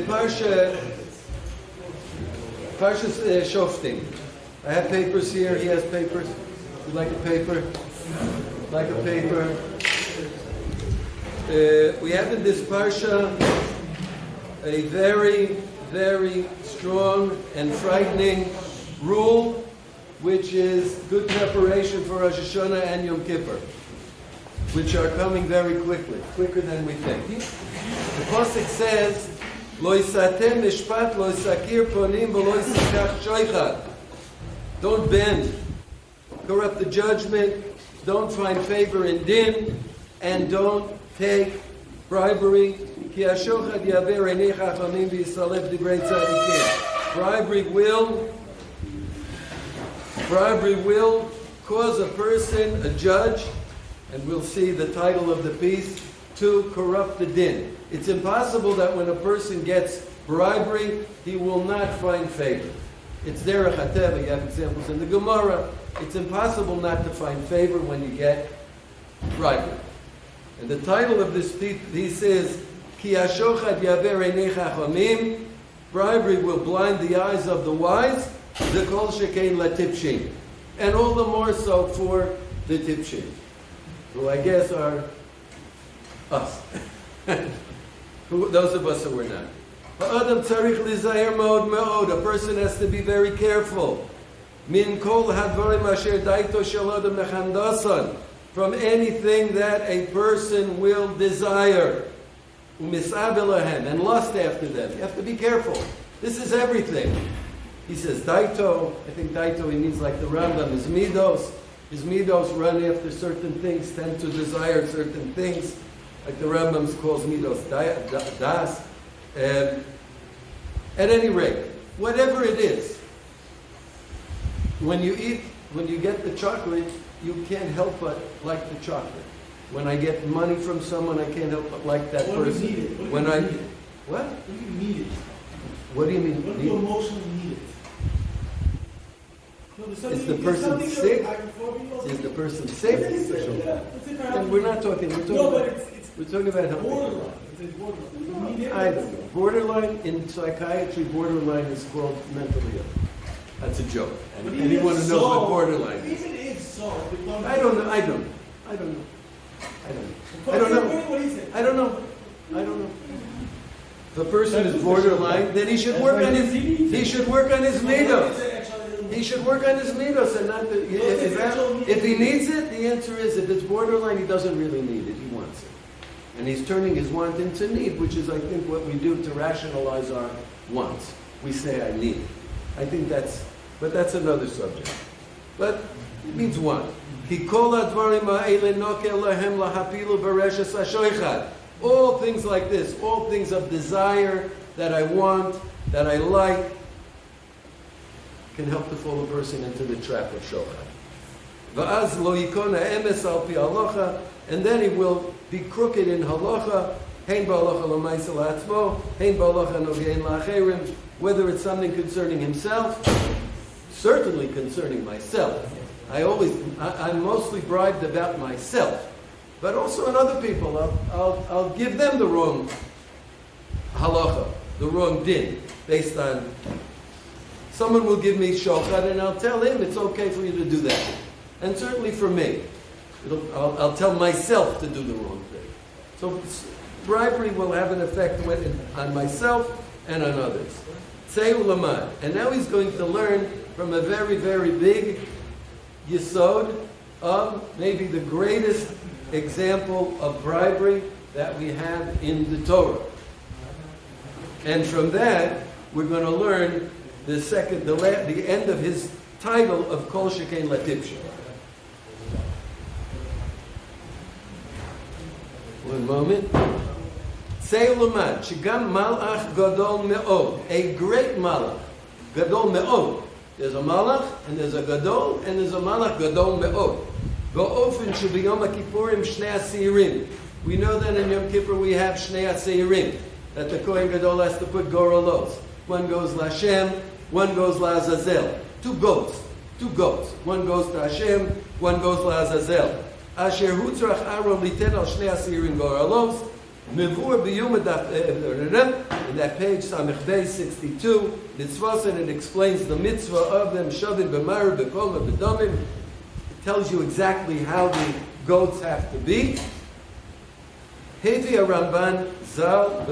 Parshah Shoftim. I have papers here. He has papers. Would you like a paper? Like a paper. We have in this Parsha a very, very strong and frightening rule, which is good preparation for Rosh Hashanah and Yom Kippur, which are coming very quickly, quicker than we think. The Pasuk says, Lo yisatem mishpat, lo yisakir ponim, v'lo yisakach shoichad. Don't bend, corrupt the judgment, don't find favor in din, and don't take bribery. Ki hashochad yaver einei chachamim v'yisalef divrei tzadikim. Bribery will cause a person, a judge, and we'll see the title of the piece, to corrupt the din. It's impossible that when a person gets bribery, he will not find favor. It's derech hateva. You have examples in the Gemara. It's impossible not to find favor when you get bribery. And the title of this piece is Ki hashochad yaver einei chachamim. Bribery will blind the eyes of the wise. The kol shekein latipshin, and all the more so for the tipshin, who I guess are us. Those of us who are not. A person has to be very careful. Min kol hadvarim asher daito shel adam mechandasan, from anything that a person will desire, umisabelahem, and lust after them. You have to be careful. This is everything. He says daito. I think daito, he means like the Rambam, his midos. His midos run after certain things, tend to desire certain things, like the Rambam calls midos das. At any rate, whatever it is, when you get the chocolate, you can't help but like the chocolate. When I get money from someone, I can't help but like that person. Do you need it? What? What do you need it? What do you mean? What do you emotionally need it? No, Is the person sick? Is the person sick? And we're not talking. We're talking about helping. Borderline. I don't know. Borderline in psychiatry. Borderline is called mentally ill. That's a joke. And anyone who knows what borderline is. Even if so, I don't know. If a person is borderline, then he should work on his midos. He should work on his midos and not if he needs it, the answer is if it's borderline, he doesn't really need it. He wants it. And he's turning his want into need, which is, I think, what we do to rationalize our wants. We say, I need it. I think that's another subject. But it means want. All things like this, all things of desire that I want, that I like, can help to fall a person into the trap of shochad. And then he will be crooked in halacha, whether it's something concerning himself, certainly concerning myself. I'm mostly bribed about myself. But also in other people, I'll give them the wrong halacha, the wrong din, based on someone will give me shofad, and I'll tell him it's okay for you to do that. And certainly for me, I'll tell myself to do the wrong thing. So bribery will have an effect on myself and on others. Tzei ulamad. And now he's going to learn from a very, very big yesod of maybe the greatest example of bribery that we have in the Torah. And from that, we're going to learn the end of his title of Kol Shekein Latipshin. One moment. Tzei Lumad, Shigam Malach Gadol Me'od, a great Malach, Gadol Me'od. There's a Malach, and there's a Gadol, and there's a Malach Gadol Me'od. We know that in Yom Kippur we have Shnei Seirim, that the Kohen Gadol has to put goralos. One goes LaShem, one goes LaAzazel. Two goats. One goes to Hashem, one goes LaAzazel. Asher hutzrach Aaron liten al Shnei Seirim goralos, Mevur b'yuma in that page, Samech Bey 62, mitzvahs, and it explains the mitzvah of them, shavim b'mar b'kol b'domim. It tells you exactly how the goats have to be. Hevi Ramban Zal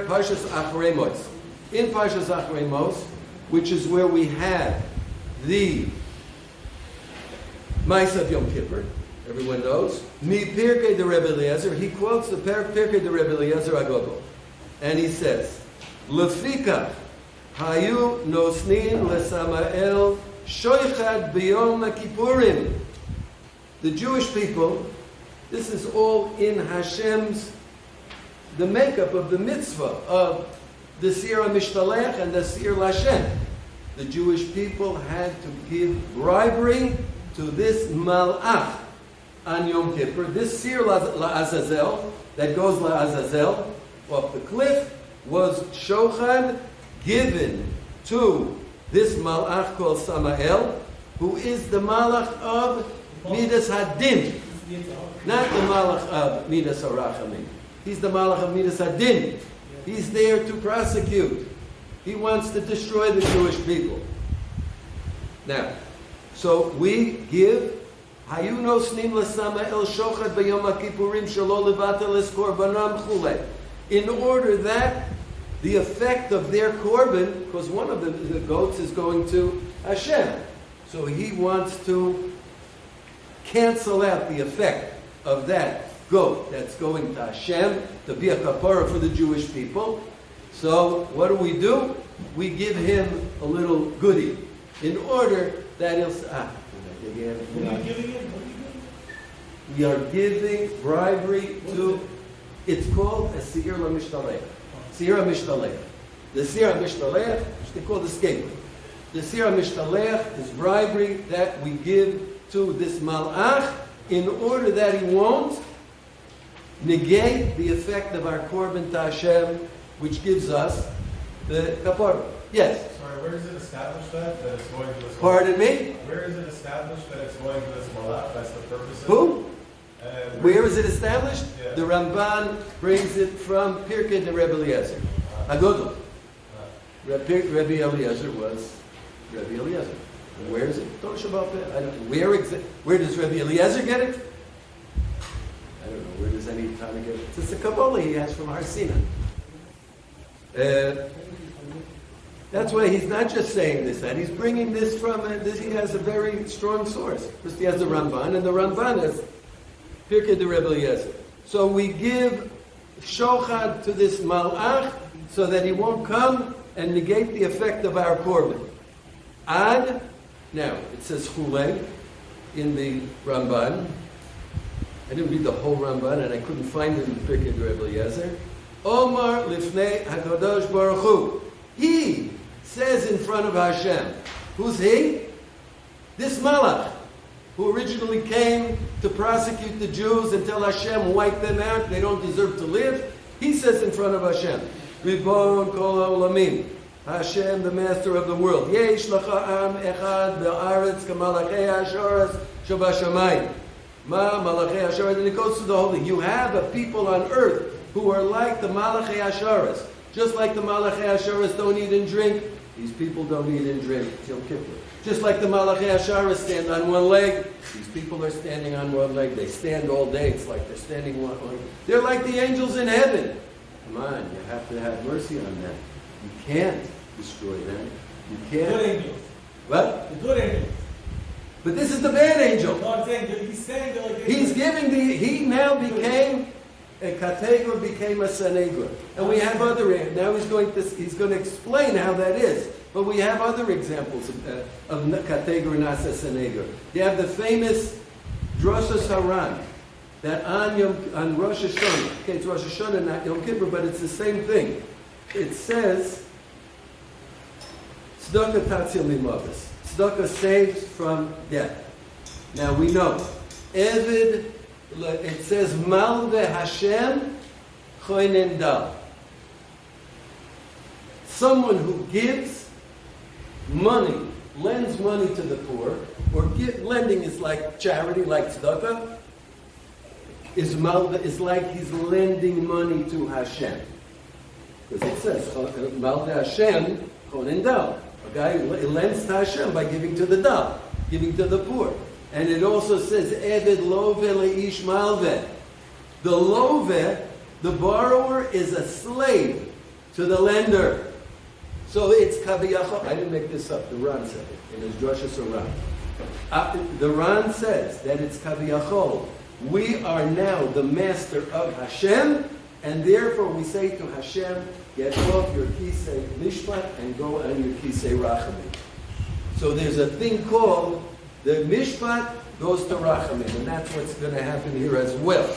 Parshas Acharei Mos. In Parshas Acharei Mos, which is where we have the Ma'aseh of Yom Kippur, everyone knows. Mi Pirkei de Rebbe Eliezer, he quotes the Pirkei de Rebbe Eliezer Agogo, and he says, Lefika Hayu Nosnin LeSamael Shoichad B'Yom Kippurim. The Jewish people, this is all in Hashem's, the makeup of the mitzvah of the Sir HaMishtalech and the Sir Lashem. The Jewish people had to give bribery to this Malach on Yom Kippur. This Sir La'azazel, that goes La'azazel, off the cliff, was Shochad given to this Malach called Samael, who is the Malach of Midas Hadin. Not the Malach of Midas HaRachamim. He's the Malach of Midas Hadin. He's there to prosecute. He wants to destroy the Jewish people. Now, so we give Hayu Nosnim LeSamael Shochad B'Yom HaKippurim Shelo Levatel Es Korbanam Chulei. In order that the effect of their korban, because one of the goats is going to Hashem, so he wants to cancel out the effect of that goat that's going to Hashem to be a kapara for the Jewish people. So what do? We give him a little goodie in order that he'll we are giving bribery to, it's called a Seir HaMishtalech. Seir HaMishtalech. The Seir HaMishtalech, which they call the scapegoat. The Seir HaMishtalech is bribery that we give to this Malach in order that he won't negate the effect of our korban to Hashem, which gives us the kapara. Yes? Sorry, where is it established that it's going to this? Pardon me? Where is it established that it's going to this Malach? That's the purpose of Who? Where is it established? Yeah. The Ramban brings it from Pirkei de Rebbe Eliezer. Agodol. Rebbe Eliezer was Rebbe Eliezer. And where is it? Don't about that. I don't know. Where does Rebbe Eliezer get it? I don't know. Where does any Tana get it? It's a Kabbalah he has from Har Sinai. That's why he's not just saying this, that he's bringing this from, he has a very strong source. First he has the Ramban, and the Ramban has Pirkei de Rebbe Eliezer. So we give shochad to this malach so that he won't come and negate the effect of our korban. Ad, now it says chulei in the Ramban. I didn't read the whole Ramban and I couldn't find it in Pirkei de Rebbe Eliezer. Omar lifnei HaKadosh Baruch Hu. He says in front of Hashem. Who's he? This malach, who originally came to prosecute the Jews and tell Hashem, wipe them out, they don't deserve to live. He says in front of Hashem, Ribon kol ha'olamim, Hashem, the master of the world. Yesh lacha am echad be'aretz k'malachei ha'asharas shabashamayim. Ma malachei ha'asharas, and it goes to the holy. You have a people on earth who are like the malachei ha'asharas. Just like the malachei ha'asharas don't eat and drink, these people don't eat and drink. Yom Kippur. Just like the malachei ha'asharas stand on one leg, these people are standing on one leg. They stand all day. It's like they're standing one leg. They're like the angels in heaven. Come on, you have to have mercy on them. You can't destroy them. You can't. Good angels. What? The good angels. But this is the bad angel. No, I'm saying that he's saying that like He's giving he now became a kategor, became a sanegor. And we have other, now he's going to explain how that is. But we have other examples of kategor nasa sanegor. You have the famous Drosha Haran, that on Rosh Hashanah, okay, it's Rosh Hashanah, not Yom Kippur, but it's the same thing. It says, Tzedakah tatzil mimavis. Tzedakah saves from death. Now we know, Evid, it says, Malve Hashem choinen dal. Someone who gives money, lends money to the poor, or lending is like charity, like tzedakah. is like he's lending money to Hashem. Because it says, Malva Hashem, Chonin Dal. A guy lends to Hashem by giving to the Dal, giving to the poor. And it also says, Eved Love Leish Malve. The Love, the borrower, is a slave to the lender. So it's Kaviyachol. I didn't make this up. The Ran said it in his Drosha Ran. The Ran says that it's Kaviyachol. We are now the master of Hashem, and therefore we say to Hashem, get off your Kisei Mishpat and go on your Kisei Rachamim. So there's a thing called the Mishpat goes to Rachamim, and that's what's going to happen here as well.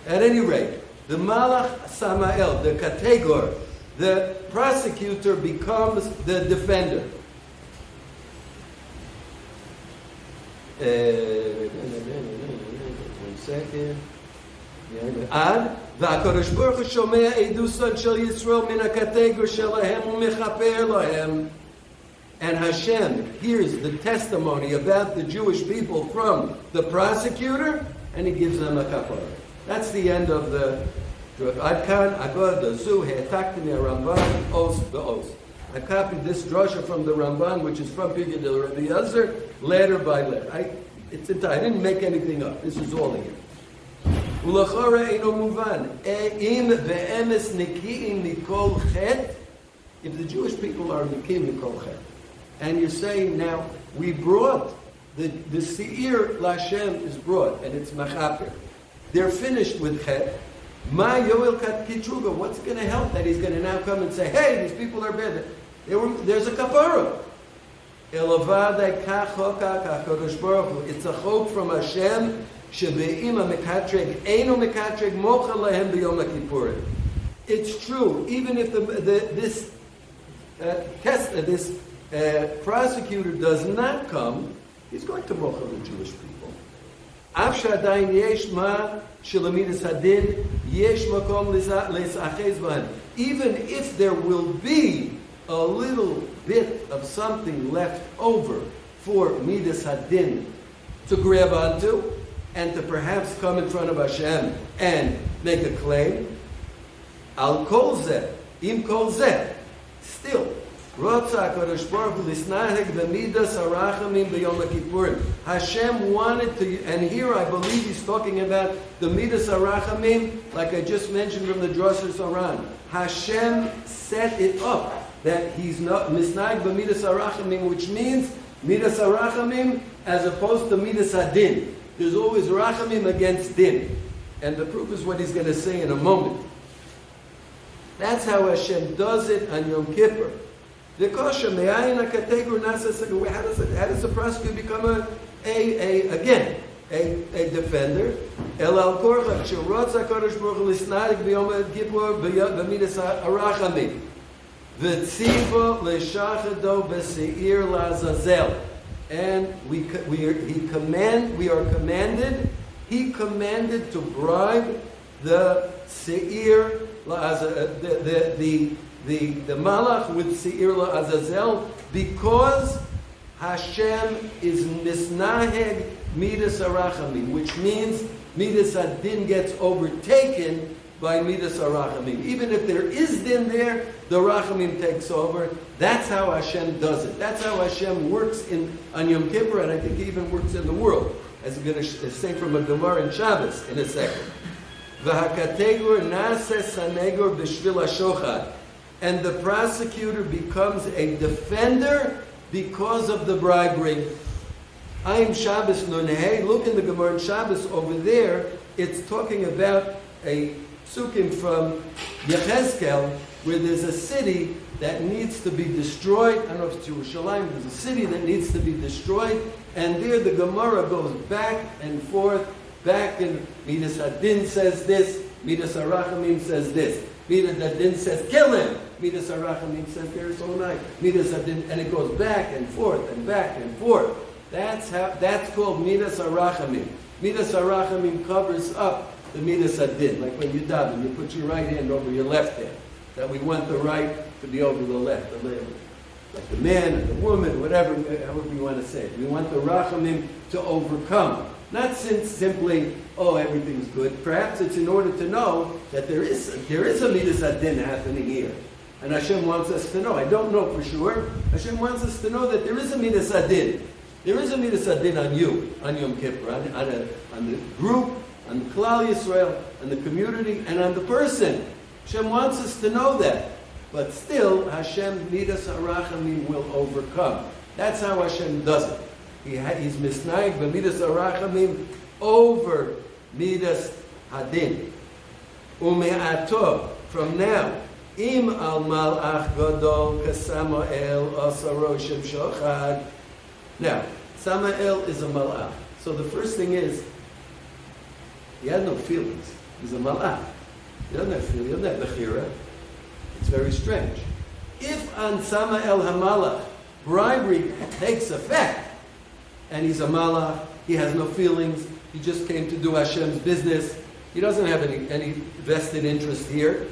At any rate, the Malach Samael, the Kategor, the prosecutor becomes the defender. One second. Ad והקדוש ברוך הוא שומע עדותן של ישראל מן הקטגור שלהם ומכפר להם. And Hashem hears the testimony about the Jewish people from the prosecutor, and he gives them a kapara. That's the end of the. Ad kan agod zu he'takti Ramban os be'os. I copied this drasha from the Ramban, which is from Pidyon del Rabbi Yezer, letter by letter. I didn't make anything up. This is all here. Ulachora eino muvan. Im ve'emes nikiim mikol chet. If the Jewish people are nikiim mikol chet, and you're saying now we brought the seir l'Hashem is brought and it's machaper. They're finished with chet. Ma yoel kat kitruga. What's going to help that he's going to now come and say, hey, these people are bad. There's a kapara. It's a chok from Hashem. It's true. Even if this prosecutor does not come, he's going to mochel the Jewish people. Even if there will be a little bit of something left over for Midas Hadin to grab onto and to perhaps come in front of Hashem and make a claim, Al Kol Zeh, Im Kol Zeh, still, Hashem wanted to, and here I believe he's talking about the Midas Arachamim, like I just mentioned from the Drosha Saran. Hashem set it up that he's not misnag b'Midas Arachamim, which means Midas Arachamim as opposed to Midas Adin. There's always Rachamim against Din. And the proof is what he's going to say in a moment. That's how Hashem does it on Yom Kippur. How does the prosecutor become a defender? And he commanded to bribe the seir, the malach with seir la'azazel, because Hashem is misnaheg midas arachamim, which means midas adin gets overtaken by midas arachamim. Even if there is din there, the rachamim takes over. That's how Hashem does it. That's how Hashem works on Yom Kippur, and I think he even works in the world, as I'm going to say from a Gemara in Shabbos in a second. V'hakategor nase sanegor b'shvil hashochad. And the prosecutor becomes a defender because of the bribery. Ayin Shabbos Nunhei. Look in the Gemara in Shabbos over there. It's talking about a psukim from Yechezkel, where there's a city that needs to be destroyed. I don't know if it's Yerushalayim. There's a city that needs to be destroyed. And there the Gemara goes back and forth. Back and Midas Adin says this. Midas Arachamim says this. Midas Adin says, kill him. Midas Arachamim says, there's so nice. Midas Adin, and it goes back and forth and back and forth. That's called Midas Arachamim. Midas Arachamim covers up the Midas Adin. Like when you daven, you put your right hand over your left hand. That we want the right to be over the left. like the man and the woman, whatever, however you want to say it. We want the rachamim to overcome. Not simply, oh, everything's good. Perhaps it's in order to know that there is a midas adin happening here. And Hashem wants us to know. I don't know for sure. Hashem wants us to know that there is a midas adin. There is a midas adin on you, on Yom Kippur, on the group, on the Klal Yisrael, on the community, and on the person. Hashem wants us to know that. But still, Hashem midas harachamim will overcome. That's how Hashem does it. He's misnaig b'midas harachamim over midas hadin. Ume'ato, from now, im al malach gadol kasamael asaro shem shochad. Now, Samael is a malach. So the first thing is, he had no feelings. He's a malach. He doesn't have feelings. He doesn't have bechira. It's very strange. If on Samael hamalach bribery takes effect, and he's a malach, he has no feelings, he just came to do Hashem's business, he doesn't have any vested interest here.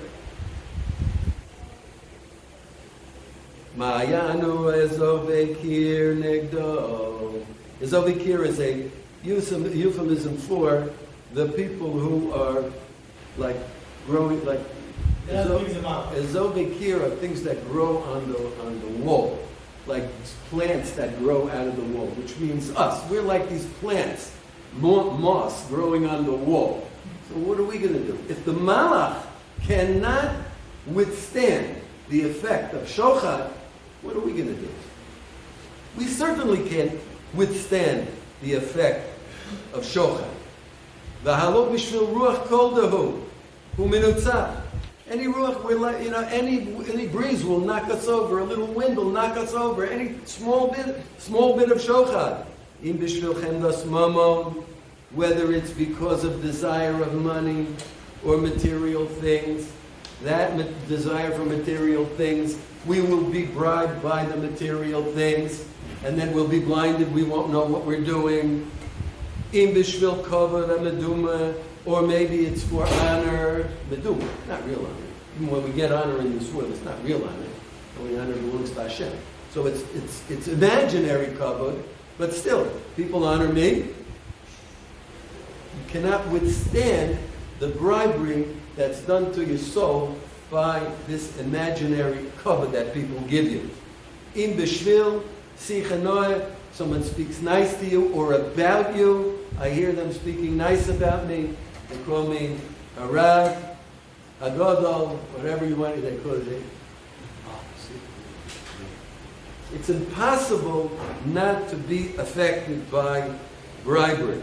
Ma'ayanu ezovekir negdo. Ezovekir is a euphemism for the people who are like growing, like ezovekir are things that grow on the wall, like plants that grow out of the wall, which means us. We're like these plants, moss growing on the wall. So what are we going to do? If the malach cannot withstand the effect of shochad, what are we going to do? We certainly can't withstand the effect of shochad. V'halot b'shvil ruach kol dahu hu minutzah. Any ruach will, any breeze will knock us over. A little wind will knock us over. Any small bit of shochad. Im b'shvil chemdas mamon, whether it's because of desire of money or material things, that desire for material things, we will be bribed by the material things, and then we'll be blinded, we won't know what we're doing. Im b'shvil kavod meduma, or maybe it's for honor, meduma, not real honor. Even when we get honor in this world, it's not real honor. Only honor belongs to Hashem. So it's imaginary kavod, but still, people honor me. You cannot withstand the bribery that's done to your soul by this imaginary cover that people give you. In b'shvil, sichanoy, someone speaks nice to you or about you. I hear them speaking nice about me. They call me a Rav, a Gadol, whatever you want, they call it. It's impossible not to be affected by bribery.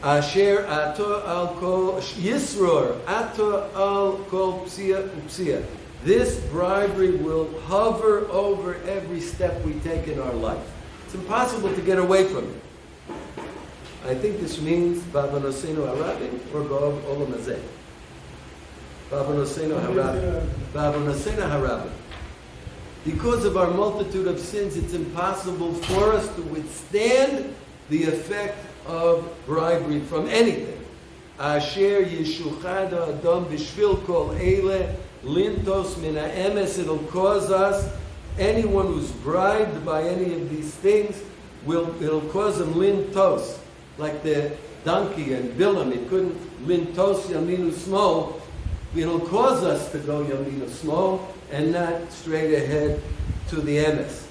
Asher ato al kol yisror ato al kol psia upsia. This bribery will hover over every step we take in our life. It's impossible to get away from it. I think this means Bavanosenu Harabim or Ba'ov Olam Hazeh. Bavanosenu Harabim. Bavanosenu Harabim. Because of our multitude of sins, it's impossible for us to withstand the effect of bribery from anything. Asher yishuchad adam b'shvil kol eile lintos min ha'emes. It'll cause us, anyone who's bribed by any of these things, it'll cause them lintos, like the donkey and Bilam. It couldn't lintos yaminu small. It'll cause us to go yaminu small and not straight ahead to the emes.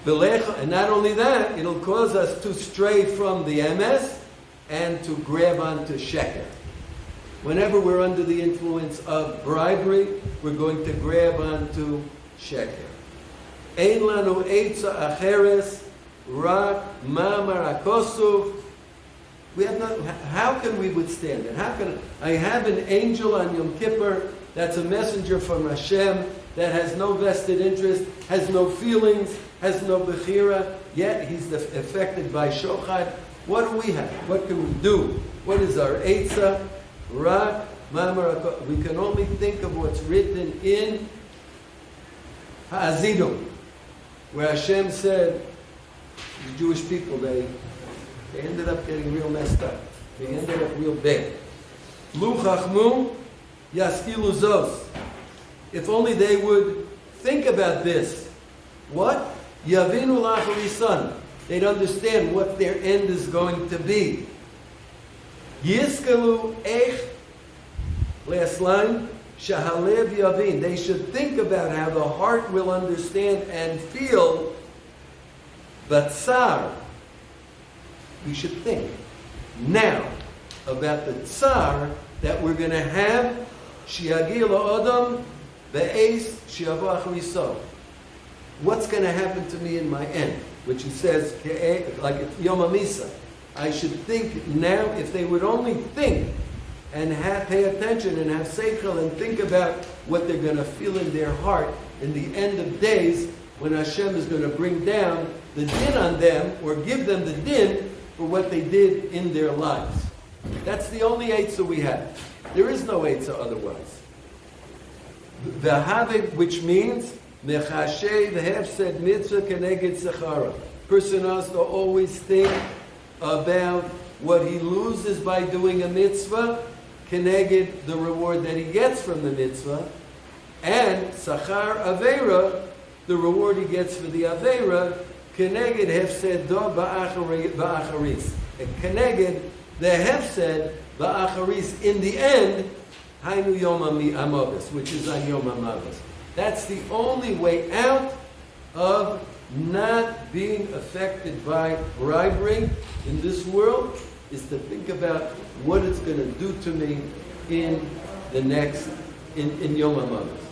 And not only that, it'll cause us to stray from the emes and to grab onto sheker. Whenever we're under the influence of bribery, we're going to grab onto sheker. Ein lanu eitza acheres rak mamar akosuv. We have not. How can we withstand it? How can I have an angel on Yom Kippur that's a messenger from Hashem that has no vested interest, has no feelings, has no bechira, yet he's affected by shochad? What do we have? What can we do? What is our eitzah? Rak mamar. We can only think of what's written in Ha'azidum, where Hashem said, the Jewish people, they ended up getting real messed up. They ended up real bad. Lu chachmu Yaskilu zos. If only they would think about this. What? Yavinu lacharisan. They'd understand what their end is going to be. Yiskalu ech. Last line. Shahalev yavin. They should think about how the heart will understand and feel. But tsar. We should think now about the tsar that we're going to have. Shiagil Adam be'ez shiavach riso. What's going to happen to me in my end? Which he says, like Yom HaMisa. I should think now, if they would only think and pay attention and have seichel and think about what they're going to feel in their heart in the end of days when Hashem is going to bring down the din on them or give them the din for what they did in their lives. That's the only eitzah we have. There is no eitzah otherwise. The havik, which means mechashay v'hefsed mitzvah keneged sechara. Person has to always think about what he loses by doing a mitzvah, keneged the reward that he gets from the mitzvah, and sachar aveira, the reward he gets for the aveira, keneged hefsed do ba'acharis. Keneged the hefsed ba'acharis in the end, hainu yom ha'amavis, which is on yom ha'amavis. That's the only way out of not being affected by bribery in this world, is to think about what it's going to do to me in the next, in Yom HaMavis.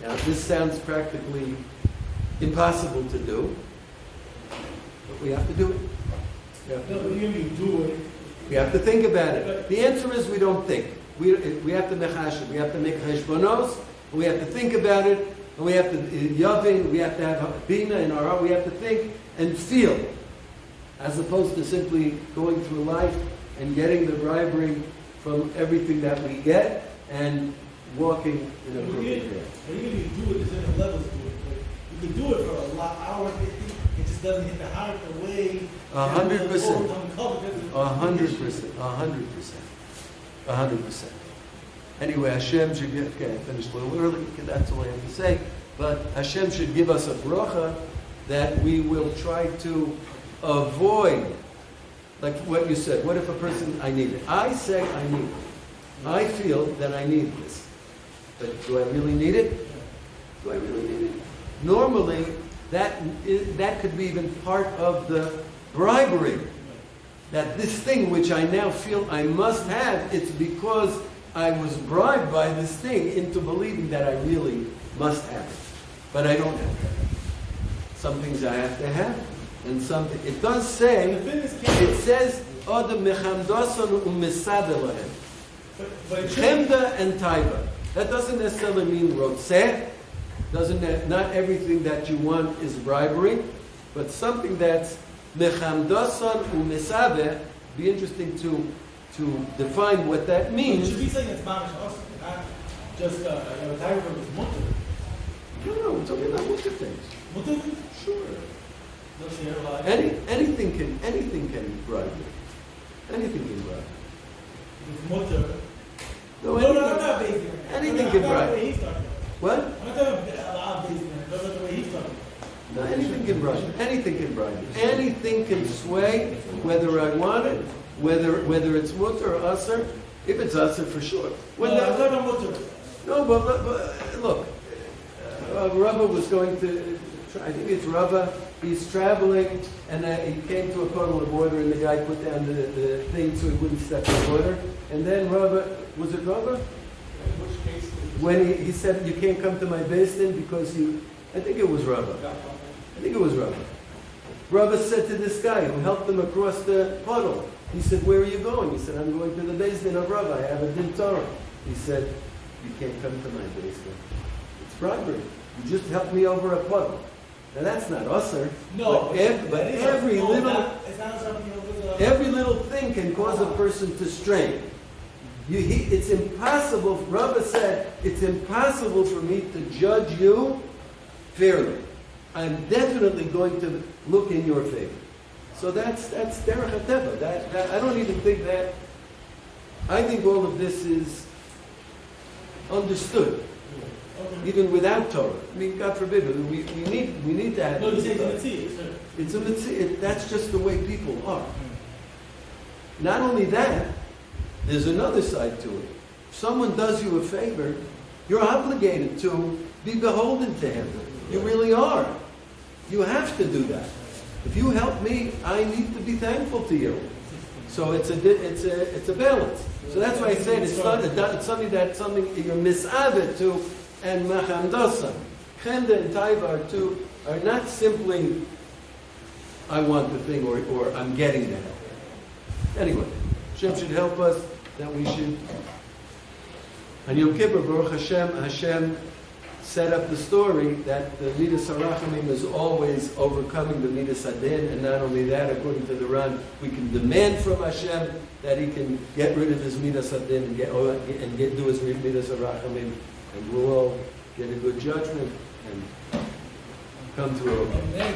Now, this sounds practically impossible to do, but we have to do it. We have to think about it. The answer is we don't think. We have to mechashiv. We have to make cheshbonos. We have to think about it. And we have to yavin. We have to have bina in our heart. We have to think and feel, as opposed to simply going through life and getting the bribery from everything that we get and walking in a crooked path. But even if you do it, there's different levels to it. Like, you can do it for a lot of hours. It just doesn't hit the heart the way. 100%. 100%. 100%. Anyway, Hashem should give, okay, I finished a little early, that's all I have to say, but Hashem should give us a bracha that we will try to avoid, like what you said, what if a person, I need it. I say I need it. I feel that I need this. But do I really need it? Do I really need it? Normally, that could be even part of the bribery. That this thing which I now feel I must have, it's because I was bribed by this thing into believing that I really must have it. But I don't have it. Some things I have to have, and some it does say, it says, Adam mechamdasan u'mesabe lahem. Chemda and taiva. That doesn't necessarily mean rotzeh. Not everything that you want is bribery, but something that's mechamdasan u'mesabe. Be interesting to define what that means. You should be saying it's mamish also, not just a tiger from his mutter. No, we're talking about mutter things. Mutter? Sure. Don't see her like Anything can bribe you. Anything can bribe. it's mutter. No, I'm not basing it. anything I'm can not bribe. the way he's talking about. What? I'm not talking about a lot of basing it. That's not the way he's talking about. No, anything can bribe you. Anything can bribe you. Anything can sway whether I want it, whether it's mutter or usher. If it's usher, for sure. I'm talking about mutter. No, but look, Rava was going to, I think it's Rava, he's traveling, and he came to a puddle of water, and the guy put down the thing so he wouldn't step in the water. And then Rava, was it Rava? Which case? When he said, you can't come to my basin because I think it was Rava. I think it was Rava. Rava said to this guy who helped him across the puddle, he said, where are you going? He said, I'm going to the basin of Rava. I have a din Torah. He said, you can't come to my basin. It's bribery. You just helped me over a puddle. Now that's not usher. No, but every little thing can cause a person to strain. It's impossible, Rava said, it's impossible for me to judge you fairly. I'm definitely going to look in your favor. So that's derech hateva. That I don't even think that. I think all of this is understood, Okay. even without Torah. I mean, God forbid, we need to have No, it. you say it's a mitzvah, sir. It's a mitzvah. That's just the way people are. Not only that, there's another side to it. If someone does you a favor, you're obligated to be beholden to him. You really are. You have to do that. If you help me, I need to be thankful to you. So it's a balance. So that's why I said it's something you're misavet to, and machamdosa. Chemda and taiva are not simply I want the thing or I'm getting the help. Anyway, Hashem should help us that we should. And Yom Kippur, Baruch Hashem set up the story that the Midas HaRachamim is always overcoming the Midas Hadin, and not only that, according to the Ran, we can demand from Hashem that He can get rid of His Midas Hadin and do His Midas HaRachamim, and we'll all get a good judgment and come to a. Amen.